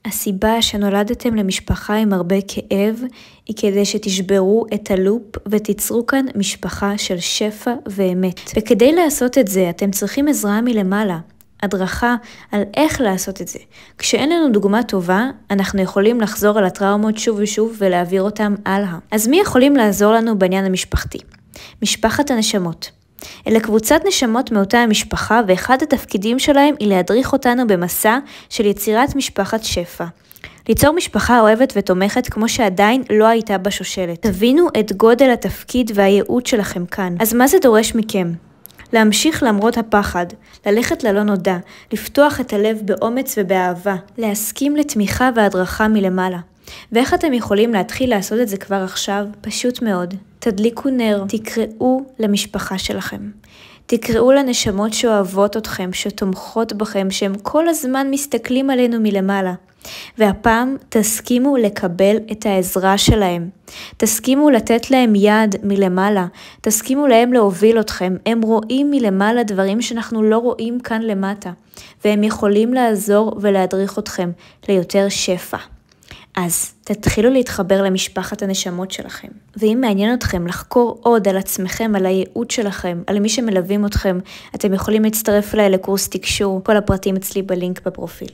הסיבה שנולדתם למשפחה עם הרבה כאב היא כדי שתשברו את הלופ ותיצרו כאן משפחה של שפע ואמת. וכדי לעשות את זה אתם צריכים עזרה מלמעלה, הדרכה על איך לעשות את זה. כשאין לנו דוגמה טובה, אנחנו יכולים לחזור על הטראומות שוב ושוב ולהעביר אותם הלאה. אז מי יכולים לעזור לנו בעניין המשפחתי? משפחת הנשמות. אלה קבוצת נשמות מאותה המשפחה, ואחד התפקידים שלהם היא להדריך אותנו במסע של יצירת משפחת שפע. ליצור משפחה אוהבת ותומכת כמו שעדיין לא הייתה בשושלת. תבינו את גודל התפקיד והייעוד שלכם כאן. אז מה זה דורש מכם? להמשיך למרות הפחד, ללכת ללא נודע, לפתוח את הלב באומץ ובאהבה, להסכים לתמיכה והדרכה מלמעלה. ואיך אתם יכולים להתחיל לעשות את זה כבר עכשיו? פשוט מאוד. תדליקו נר, תקראו למשפחה שלכם. תקראו לנשמות שאוהבות אתכם, שתומכות בכם, שהם כל הזמן מסתכלים עלינו מלמעלה. והפעם תסכימו לקבל את העזרה שלהם. תסכימו לתת להם יד מלמעלה. תסכימו להם להוביל אתכם. הם רואים מלמעלה דברים שאנחנו לא רואים כאן למטה. והם יכולים לעזור ולהדריך אתכם ליותר שפע. אז תתחילו להתחבר למשפחת הנשמות שלכם. ואם מעניין אתכם לחקור עוד על עצמכם, על הייעוד שלכם, על מי שמלווים אתכם, אתם יכולים להצטרף אליי לקורס תקשור. כל הפרטים אצלי בלינק בפרופיל.